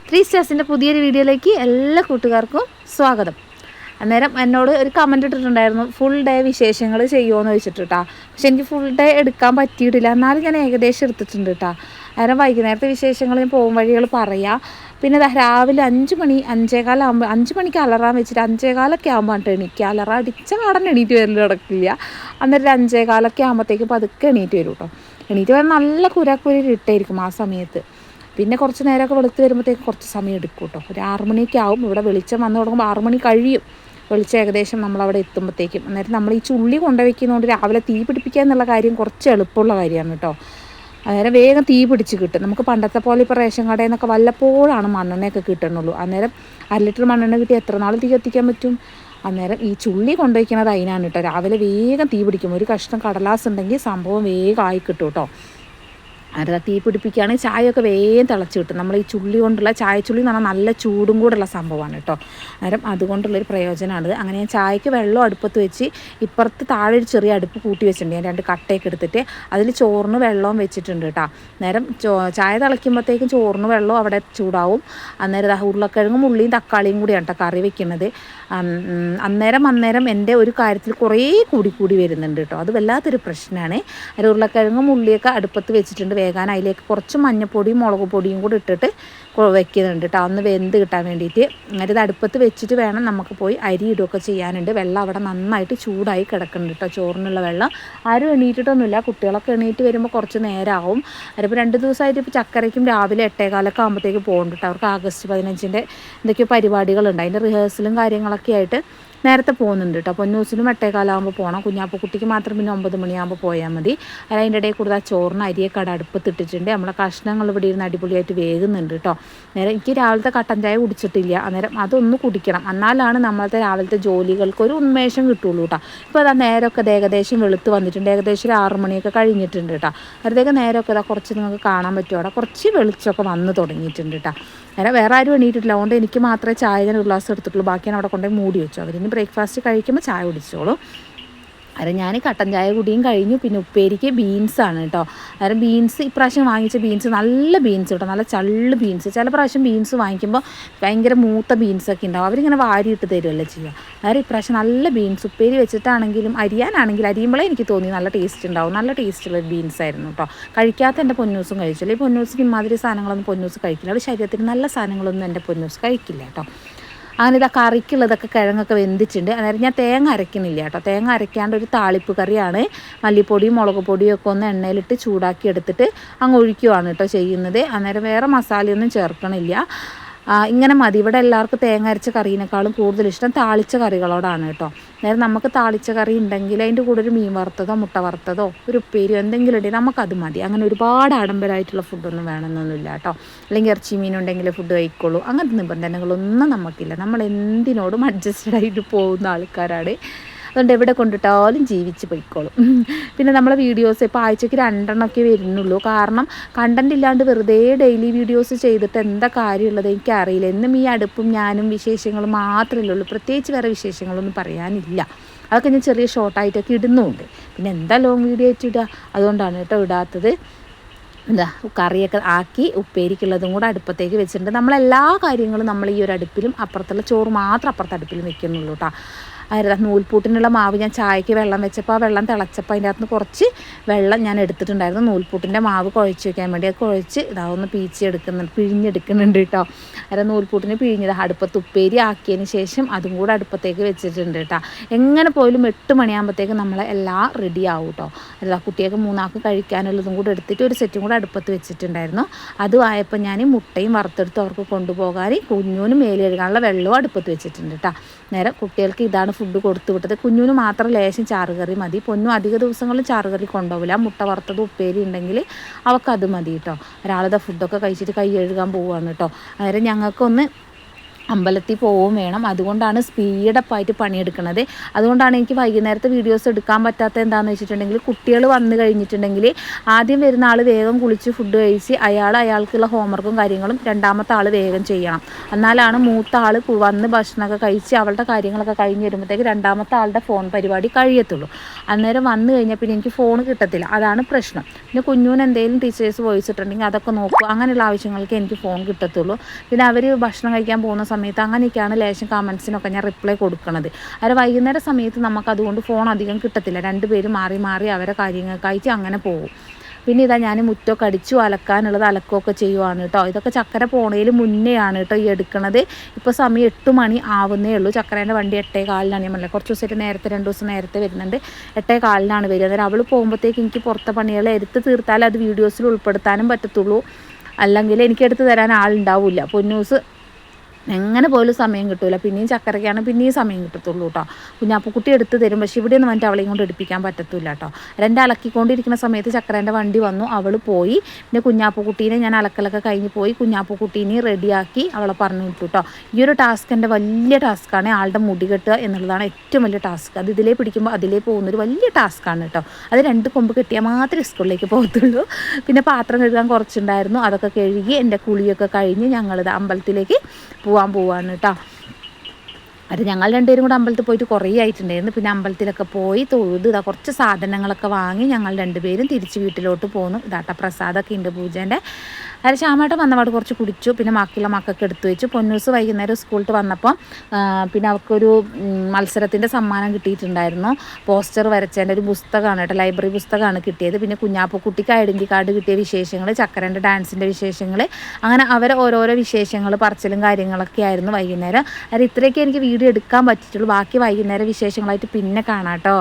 Three സ്റ്റാർസിൻ്റെ പുതിയൊരു വീഡിയോയിലേക്ക് എല്ലാ കൂട്ടുകാർക്കും സ്വാഗതം. അന്നേരം എന്നോട് ഒരു കമൻറ്റ് ഇട്ടിട്ടുണ്ടായിരുന്നു, ഫുൾ ഡേ വിശേഷങ്ങൾ ചെയ്യുമോ എന്ന് ചോദിച്ചിട്ട് കേട്ടോ. പക്ഷെ എനിക്ക് ഫുൾ ഡേ എടുക്കാൻ പറ്റിയിട്ടില്ല, എന്നാലും ഞാൻ ഏകദേശം എടുത്തിട്ടുണ്ട് കേട്ടോ. അന്നേരം വൈകുന്നേരത്തെ വിശേഷങ്ങൾ ഞാൻ പോകും വഴികൾ പറയാം. പിന്നെ രാവിലെ 5 മണി 5:15 5 മണിക്ക് അലറാൻ വെച്ചിട്ട് 5:15 ആകുമ്പോൾ എണീക്കുക. അലറ അടിച്ച പാടന്നെ എണീറ്റ് വരൽ നടക്കില്ല. അന്നേരം 5:15 ആകുമ്പോഴത്തേക്ക് പതുക്കെ എണീറ്റ് വരും കേട്ടോ. എണീറ്റ് വരാൻ നല്ല കുരാക്കുരി ഇട്ടായിരിക്കും ആ സമയത്ത്. പിന്നെ കുറച്ച് നേരമൊക്കെ വെളുത്ത് വരുമ്പോഴത്തേക്ക് കുറച്ച് സമയം എടുക്കും കേട്ടോ. ഒരു 6 മണിയൊക്കെ ആവും. ഇവിടെ വെളിച്ചം വന്ന് തുടങ്ങുമ്പോൾ 6 മണി കഴിയും വെളിച്ചം ഏകദേശം നമ്മളവിടെ എത്തുമ്പോഴത്തേക്കും. അന്നേരം നമ്മൾ ഈ ചുള്ളി കൊണ്ടുവയ്ക്കുന്നതുകൊണ്ട് രാവിലെ തീ പിടിപ്പിക്കുക എന്നുള്ള കാര്യം കുറച്ച് എളുപ്പമുള്ള കാര്യമാണ് കേട്ടോ. അന്നേരം വേഗം തീ പിടിച്ച് കിട്ടും. നമുക്ക് പണ്ടത്തെ പോലെ ഇപ്പോൾ റേഷൻ കടയിൽ നിന്നൊക്കെ വല്ലപ്പോഴാണ് മണ്ണെണ്ണയൊക്കെ കിട്ടണുള്ളൂ. അന്നേരം 1 ലിറ്റർ മണ്ണെണ്ണ കിട്ടി എത്ര നാൾ തീ കത്തിക്കാൻ പറ്റും? അന്നേരം ഈ ചുള്ളി കൊണ്ടുവയ്ക്കുന്നത് അതിനാണ് കേട്ടോ. രാവിലെ വേഗം തീ പിടിക്കും. ഒരു കഷ്ണം കടലാസ് ഉണ്ടെങ്കിൽ സംഭവം വേഗം ആയി കിട്ടും കേട്ടോ. അത് തീ പിടിപ്പിക്കുകയാണെങ്കിൽ ചായയൊക്കെ വേഗം തിളച്ച് കിട്ടും. നമ്മൾ ഈ ചുള്ളി കൊണ്ടുള്ള ചായച്ചുള്ളി എന്ന് പറഞ്ഞാൽ നല്ല ചൂടും കൂടുള്ള സംഭവമാണ് കേട്ടോ. അന്നേരം അതുകൊണ്ടുള്ളൊരു പ്രയോജനമാണിത്. അങ്ങനെ ഞാൻ ചായക്ക് വെള്ളം അടുപ്പത്ത് വെച്ച് ഇപ്പുറത്ത് താഴെ ഒരു ചെറിയ അടുപ്പ് കൂട്ടി വെച്ചിട്ടുണ്ട്. ഞാൻ 2 കട്ടയൊക്കെ എടുത്തിട്ട് അതിൽ ചോറിന് വെള്ളവും വെച്ചിട്ടുണ്ട് കേട്ടോ. അന്നേരം ചായ തിളയ്ക്കുമ്പോഴത്തേക്കും ചോറിന് വെള്ളം അവിടെ ചൂടാവും. അന്നേരം ഉരുളക്കിഴങ്ങും ഉള്ളിയും തക്കാളിയും കൂടിയാണ് കേട്ടോ കറി വെക്കുന്നത്. അന്നേരം എൻ്റെ ഒരു കാര്യത്തിൽ കുറേ കൂടി വരുന്നുണ്ട് കേട്ടോ. അത് വല്ലാത്തൊരു പ്രശ്നമാണ്. അതിൽ ഉരുളക്കിഴങ്ങും ഉള്ളിയൊക്കെ അടുപ്പത്ത് വെച്ചിട്ടുണ്ട് വേകാൻ. അതിലേക്ക് കുറച്ച് മഞ്ഞൾപ്പൊടിയും മുളക് പൊടിയും കൂടി ഇട്ടിട്ട് വെക്കുന്നുണ്ട് കേട്ടോ, അന്ന് വെന്ത് കിട്ടാൻ വേണ്ടിയിട്ട്. അങ്ങനെ ഇത് അടുപ്പത്ത് വെച്ചിട്ട് വേണം നമുക്ക് പോയി അരി ഇടുകയൊക്കെ ചെയ്യാനുണ്ട്. വെള്ളം അവിടെ നന്നായിട്ട് ചൂടായി കിടക്കുന്നുണ്ട് കേട്ടോ, ചോറിനുള്ള വെള്ളം. ആരും എണീറ്റിട്ടൊന്നുമില്ല, കുട്ടികളൊക്കെ എണീറ്റ് വരുമ്പോൾ കുറച്ച് നേരമാവും. അതിപ്പോൾ 2 ദിവസമായിട്ട് ഇപ്പോൾ ചക്കരയ്ക്കും രാവിലെ 8:15 ആകുമ്പോഴത്തേക്ക് പോകുന്നുണ്ട് കേട്ടോ. അവർക്ക് ആഗസ്റ്റ് 15 എന്തൊക്കെയോ പരിപാടികളുണ്ട്, അതിൻ്റെ റിഹേഴ്സലും കാര്യങ്ങളൊക്കെ ആയിട്ട് നേരത്തെ പോകുന്നുണ്ട് കേട്ടോ. പൊന്നൂസിനും 8:15 പോകണം. കുഞ്ഞാപ്പക്കുട്ടിക്ക് മാത്രം പിന്നെ 9 മണിയാകുമ്പോൾ പോയാൽ മതി. അതിൻ്റെ ഇടയിൽ കൂടുതൽ ചോറിന് അരിയൊക്കെ അടുപ്പത്തിട്ടിട്ടുണ്ട്. നമ്മളെ കഷ്ണങ്ങൾ ഇവിടെ ഇരുന്ന് അടിപൊളിയായിട്ട് വേകുന്നുണ്ട് കേട്ടോ. നേരം എനിക്ക് രാവിലത്തെ കട്ടൻ ചായ കുടിച്ചിട്ടില്ല, അന്നേരം അതൊന്ന് കുടിക്കണം, എന്നാലാണ് നമ്മളത്തെ രാവിലത്തെ ജോലികൾക്ക് ഒരു ഉന്മേഷം കിട്ടുള്ളൂ കേട്ടോ. ഇപ്പോൾ അതാ നേരമൊക്കെ ഏകദേശം വെളുത്ത് വന്നിട്ടുണ്ട്. ഏകദേശം 6 മണിയൊക്കെ കഴിഞ്ഞിട്ടുണ്ട് കേട്ടോ. അവിടത്തേക്ക് നേരമൊക്കെ ഇതാ കുറച്ച് നിങ്ങൾക്ക് കാണാൻ പറ്റും, അവിടെ കുറച്ച് വെളിച്ചമൊക്കെ വന്ന് തുടങ്ങിയിട്ടുണ്ട് കേട്ടോ. നേരെ വേറെ ആരും എണീറ്റിട്ടില്ല, അതുകൊണ്ട് എനിക്ക് മാത്രമേ ചായ ഞാൻ ഒരു ഗ്ലാസ് എടുത്തിട്ടുള്ളൂ. ബാക്കി ഞാൻ അവിടെ കൊണ്ടുപോയി മൂടി വെച്ചു. അവരിനി ബ്രേക്ക്ഫാസ്റ്റ് കഴിക്കുമ്പോൾ ചായ കുടിച്ചോളൂ. അത് ഞാൻ കട്ടൻ ചായ കുടിയും കഴിഞ്ഞു. പിന്നെ ഉപ്പേരിക്ക് ബീൻസാണ് കേട്ടോ. അന്നേരം ബീൻസ് ഇപ്രാവശ്യം വാങ്ങിച്ച ബീൻസ് നല്ല ബീൻസ് കേട്ടോ, നല്ല ചള്ള് ബീൻസ്. ചില പ്രാവശ്യം ബീൻസ് വാങ്ങിക്കുമ്പോൾ ഭയങ്കര മൂത്ത ബീൻസൊക്കെ ഉണ്ടാവും, അവരിങ്ങനെ വാരിയിട്ട് തരുമല്ലോ ചെയ്യുക. അന്നേരം ഇപ്രാവശ്യം നല്ല ബീൻസ് ഉപ്പേരി വെച്ചിട്ടാണെങ്കിലും അരിയാനാണെങ്കിലും അരിയുമ്പോഴേ എനിക്ക് തോന്നി നല്ല ടേസ്റ്റ് ഉണ്ടാവും. നല്ല ടേസ്റ്റുള്ള ബീൻസ് ആയിരുന്നു കേട്ടോ. കഴിക്കാത്ത എൻ്റെ പൊന്നൂസും കഴിച്ചില്ല. ഈ പൊന്നൂസിന് ഇമാതിരി സാധനങ്ങളൊന്നും പൊന്നൂസ് കഴിക്കില്ല. അത് ശരീരത്തിന് നല്ല സാധനങ്ങളൊന്നും എൻ്റെ പൊന്നൂസ് കഴിക്കില്ല കേട്ടോ. അങ്ങനെ ഇതാ കറിക്കുള്ളതൊക്കെ കിഴങ്ങൊക്കെ വെന്തിട്ടുണ്ട്. അന്നേരം ഞാൻ തേങ്ങ അരയ്ക്കുന്നില്ല കേട്ടോ. തേങ്ങ അരയ്ക്കാണ്ട് ഒരു താളിപ്പ് കറിയാണ്. മല്ലിപ്പൊടിയും മുളക് പൊടിയും ഒക്കെ ഒന്ന് എണ്ണയിലിട്ട് ചൂടാക്കി എടുത്തിട്ട് അങ്ങ് ഒഴിക്കുവാണ് കേട്ടോ ചെയ്യുന്നത്. അന്നേരം വേറെ മസാലയൊന്നും ചേർക്കണില്ല. ഇങ്ങനെ മതി. ഇവിടെ എല്ലാവർക്കും തേങ്ങ അരച്ച കറീനേക്കാളും കൂടുതൽ ഇഷ്ടം താളിച്ച കറികളോടാണ് കേട്ടോ. നേരം നമുക്ക് താളിച്ച കറി ഉണ്ടെങ്കിൽ അതിൻ്റെ കൂടെ ഒരു മീൻ വറുത്തതോ മുട്ട വറുത്തതോ ഒരു ഉപ്പേരിയോ എന്തെങ്കിലും ഉണ്ടെങ്കിൽ നമുക്കത് മതി. അങ്ങനെ ഒരുപാട് ആഡംബരമായിട്ടുള്ള ഫുഡൊന്നും വേണമെന്നൊന്നുമില്ല കേട്ടോ. അല്ലെങ്കിൽ ഇറച്ചി മീനുണ്ടെങ്കിൽ ഫുഡ് കഴിക്കുള്ളൂ, അങ്ങനത്തെ നിബന്ധനകളൊന്നും നമുക്കില്ല. നമ്മൾ എന്തിനോടും അഡ്ജസ്റ്റഡ് ആയിട്ട് പോകുന്ന ആൾക്കാരാണ്. അതുകൊണ്ട് എവിടെ കൊണ്ടിട്ടാലും ജീവിച്ച് പോയിക്കോളും. പിന്നെ നമ്മളെ വീഡിയോസ് ഇപ്പോൾ ആഴ്ചയ്ക്ക് 2 എണ്ണമൊക്കെ വരുന്നുള്ളൂ. കാരണം കണ്ടൻറ് ഇല്ലാണ്ട് വെറുതെ ഡെയിലി വീഡിയോസ് ചെയ്തിട്ട് എന്താ കാര്യമുള്ളത് എനിക്കറിയില്ല. എന്നും ഈ അടുപ്പും ഞാനും വിശേഷങ്ങളും മാത്രമല്ലേ ഉള്ളൂ, പ്രത്യേകിച്ച് വേറെ വിശേഷങ്ങളൊന്നും പറയാനില്ല. അതൊക്കെ ഞാൻ ചെറിയ ഷോർട്ടായിട്ടൊക്കെ ഇടുന്നുമുണ്ട്. പിന്നെ എന്താ ലോങ് വീഡിയോ ആയിട്ട് ഇടുക, അതുകൊണ്ടാണ് കേട്ടോ ഇടാത്തത്. എന്താ കറിയൊക്കെ ആക്കി ഉപ്പേരിക്കുള്ളതും കൂടെ അടുപ്പത്തേക്ക് വെച്ചിട്ടുണ്ട്. നമ്മളെല്ലാ കാര്യങ്ങളും നമ്മൾ ഈ ഒരു അടുപ്പിലും അപ്പുറത്തുള്ള ചോറ് മാത്രം അപ്പുറത്തെ അടുപ്പിലും വെക്കുന്നുള്ളൂ കേട്ടോ. നൂൽപൂട്ടിനുള്ള മാവ് ഞാൻ ചായക്ക് വെള്ളം വെച്ചപ്പോൾ ആ വെള്ളം തിളച്ചപ്പോൾ അതിൻ്റെ അകത്ത് നിന്ന് കുറച്ച് വെള്ളം ഞാൻ എടുത്തിട്ടുണ്ടായിരുന്നു. നൂൽപൂട്ടിൻ്റെ മാവ് കുഴച്ച് വയ്ക്കാൻ വേണ്ടി അത് കുഴച്ച് ഇതാവുന്ന പിഴിഞ്ഞെടുക്കുന്നുണ്ട് കേട്ടോ. അന്നേരം നൂൽപൂട്ടിന് പിഴിഞ്ഞത് അടുപ്പത്ത് ഉപ്പേരി ആക്കിയതിന് ശേഷം അതും കൂടെ അടുപ്പത്തേക്ക് വെച്ചിട്ടുണ്ട് കേട്ടോ. എങ്ങനെ പോലും 8 മണിയാകുമ്പോഴത്തേക്ക് നമ്മളെല്ലാം റെഡി ആവും കേട്ടോ. അല്ല കുട്ടിയൊക്കെ 3 ആൾക്ക് കഴിക്കാനുള്ളതും കൂടെ എടുത്തിട്ട് ഒരു സെറ്റും കൂടെ അടുപ്പത്ത് വെച്ചിട്ടുണ്ടായിരുന്നു. അതും ആയപ്പോൾ ഞാൻ മുട്ടയും വറുത്തെടുത്ത് അവർക്ക് കൊണ്ടുപോകാൻ കുഞ്ഞൂന് മേലെ കഴുകാനുള്ള വെള്ളവും അടുപ്പത്ത് വെച്ചിട്ടുണ്ട് കേട്ടോ. നേരെ കുട്ടികൾക്ക് ഇതാണ് ഫുഡ് കൊടുത്തു വിട്ടത്. കുഞ്ഞുന് മാത്രം ലേശം ചാറുകറി മതി. പൊന്നും അധിക ദിവസങ്ങളിൽ ചാറുകറി കൊണ്ടുപോകില്ല. മുട്ട വറുത്തത് ഉപ്പേരി ഉണ്ടെങ്കിൽ അവൾക്കത് മതി കേട്ടോ. ഒരാളുടെ ഫുഡൊക്കെ കഴിച്ചിട്ട് കൈ കഴുകാൻ പോവുകയാണ് കേട്ടോ. അന്നേരം ഞങ്ങൾക്കൊന്ന് അമ്പലത്തിൽ പോവുകയും വേണം. അതുകൊണ്ടാണ് സ്പീഡപ്പായിട്ട് പണിയെടുക്കുന്നത്. അതുകൊണ്ടാണ് എനിക്ക് വൈകുന്നേരത്തെ വീഡിയോസ് എടുക്കാൻ പറ്റാത്ത എന്താണെന്ന് വെച്ചിട്ടുണ്ടെങ്കിൽ, കുട്ടികൾ വന്നു കഴിഞ്ഞിട്ടുണ്ടെങ്കിൽ ആദ്യം വരുന്ന ആൾ വേഗം കുളിച്ച് ഫുഡ് കഴിച്ച് അയാൾക്കുള്ള ഹോംവർക്കും കാര്യങ്ങളും രണ്ടാമത്തെ ആൾ വേഗം ചെയ്യണം. എന്നാലാണ് മൂത്ത ആൾ വന്ന് ഭക്ഷണമൊക്കെ കഴിച്ച് അവളുടെ കാര്യങ്ങളൊക്കെ കഴിഞ്ഞ് വരുമ്പോഴത്തേക്ക് രണ്ടാമത്തെ ആളുടെ ഫോൺ പരിപാടി കഴിയത്തുള്ളൂ. അന്നേരം വന്നു കഴിഞ്ഞാൽ പിന്നെ എനിക്ക് ഫോൺ കിട്ടത്തില്ല. അതാണ് പ്രശ്നം. പിന്നെ കുഞ്ഞൂന് എന്തെങ്കിലും ടീച്ചേഴ്സ് വോയിച്ചിട്ടുണ്ടെങ്കിൽ അതൊക്കെ നോക്കും. അങ്ങനെയുള്ള ആവശ്യങ്ങൾക്ക് എനിക്ക് ഫോൺ കിട്ടത്തുള്ളൂ. പിന്നെ അവർ ഭക്ഷണം കഴിക്കാൻ പോകുന്ന സമയത്ത് അങ്ങനെയൊക്കെയാണ് ലേശം കമൻസിനൊക്കെ ഞാൻ റിപ്ലൈ കൊടുക്കുന്നത്. അവർ വൈകുന്നേര സമയത്ത് നമുക്ക് അതുകൊണ്ട് ഫോൺ അധികം കിട്ടത്തില്ല. രണ്ടുപേരും മാറി മാറി അവരെ കാര്യങ്ങൾക്കായിട്ട് അങ്ങനെ പോകും. പിന്നെ ഇതാ ഞാൻ മുറ്റമൊക്കെ അടിച്ചു, അലക്കാനുള്ളത് അലക്കുകയൊക്കെ ചെയ്യുവാണ് കേട്ടോ. ഇതൊക്കെ ചക്കര പോണയിൽ മുന്നെയാണ് കേട്ടോ ഈ എടുക്കണത്. ഇപ്പോൾ സമയം 8 മണി ആവുന്നേ ഉള്ളൂ. ചക്കരേൻ്റെ വണ്ടി 8:15 ഞാൻ പറഞ്ഞില്ല, കുറച്ച് ദിവസമായിട്ട് നേരത്തെ 2 ദിവസം നേരത്തെ വരുന്നുണ്ട്. 8:15 വരിക. അന്നേരം അവൾ പോകുമ്പോഴത്തേക്ക് എനിക്ക് പുറത്തെ പണികൾ എടുത്ത് തീർത്താലേ അത് വീഡിയോസിൽ ഉൾപ്പെടുത്താനും പറ്റത്തുള്ളൂ. അല്ലെങ്കിൽ എനിക്ക് എടുത്ത് തരാൻ ആളുണ്ടാവില്ല. പൊന്നൂസ് എങ്ങനെ പോലും സമയം കിട്ടില്ല. പിന്നെയും ചക്കരയ്ക്കാണ് പിന്നെയും സമയം കിട്ടത്തുള്ളൂ കേട്ടോ. കുഞ്ഞാപ്പൂക്കുട്ടി എടുത്ത് തരും. പക്ഷേ ഇവിടെ നിന്ന് വന്നിട്ട് അവളെയും കൊണ്ട് എടുപ്പിക്കാൻ പറ്റത്തില്ല കേട്ടോ. അലക്കിക്കൊണ്ടിരിക്കുന്ന സമയത്ത് ചക്കരേൻ്റെ വണ്ടി വന്നു, അവൾ പോയി. പിന്നെ കുഞ്ഞാപ്പൂക്കുട്ടീനെ ഞാൻ അലക്കലൊക്കെ കഴിഞ്ഞ് പോയി കുഞ്ഞാപ്പൂക്കുട്ടീനെ റെഡിയാക്കി അവളെ പറഞ്ഞു വിട്ടു കേട്ടോ. ഈ ഒരു ടാസ്ക് എൻ്റെ വലിയ ടാസ്ക്കാണ്. ആളുടെ മുടി കെട്ടുക എന്നുള്ളതാണ് ഏറ്റവും വലിയ ടാസ്ക്. അത് ഇതിലേ പിടിക്കുമ്പോൾ അതിലേ പോകുന്നൊരു വലിയ ടാസ്ക്കാണ് കേട്ടോ. അത് 2 കൊമ്പ് കെട്ടിയാൽ മാത്രമേ സ്കൂളിലേക്ക് പോകത്തുള്ളൂ. പിന്നെ പാത്രം കഴുകാൻ കുറച്ചുണ്ടായിരുന്നു, അതൊക്കെ കഴുകി എൻ്റെ കുളിയൊക്കെ കഴിഞ്ഞ് ഞങ്ങളിത് അമ്പലത്തിലേക്ക് പോവാണ് കേട്ടോ. അത് ഞങ്ങൾ രണ്ടുപേരും കൂടെ അമ്പലത്തിൽ പോയിട്ട് കുറേ ആയിട്ടുണ്ടായിരുന്നു. പിന്നെ അമ്പലത്തിലൊക്കെ പോയി തൊഴുത് കുറച്ച് സാധനങ്ങളൊക്കെ വാങ്ങി ഞങ്ങൾ രണ്ടുപേരും തിരിച്ച് വീട്ടിലോട്ട് പോന്നു. ഇതാട്ട പ്രസാദമൊക്കെ ഉണ്ട് പൂജേൻ്റെ. അത് ശ്യാമേട്ടൻ വന്നപാട് കുറച്ച് കുടിച്ചു. പിന്നെ ബാക്കിയുള്ള മക്കൾക്ക് എടുത്തു വെച്ചു. പൊന്നൂസ് വൈകുന്നേരം സ്കൂളിൽ വന്നപ്പോൾ പിന്നെ അവൾക്കൊരു മത്സരത്തിൻ്റെ സമ്മാനം കിട്ടിയിട്ടുണ്ടായിരുന്നു. പോസ്റ്റർ വരച്ചതിൻ്റെ ഒരു പുസ്തകമാണ് കേട്ടോ, ലൈബ്രറി പുസ്തകമാണ് കിട്ടിയത്. പിന്നെ കുഞ്ഞാപ്പക്കുട്ടിക്ക് ഐഡൻറ്റി കാർഡ് കിട്ടിയ വിശേഷങ്ങൾ, ചക്കരൻ്റെ ഡാൻസിൻ്റെ വിശേഷങ്ങൾ, അങ്ങനെ അവരെ ഓരോരോ വിശേഷങ്ങൾ പറച്ചിലും കാര്യങ്ങളൊക്കെ ആയിരുന്നു വൈകുന്നേരം. അത് ഇത്രയൊക്കെ എനിക്ക് വീഡിയോ എടുക്കാൻ പറ്റിയിട്ടുള്ളൂ. ബാക്കി വൈകുന്നേരം വിശേഷങ്ങളായിട്ട് പിന്നെ കാണാം കേട്ടോ.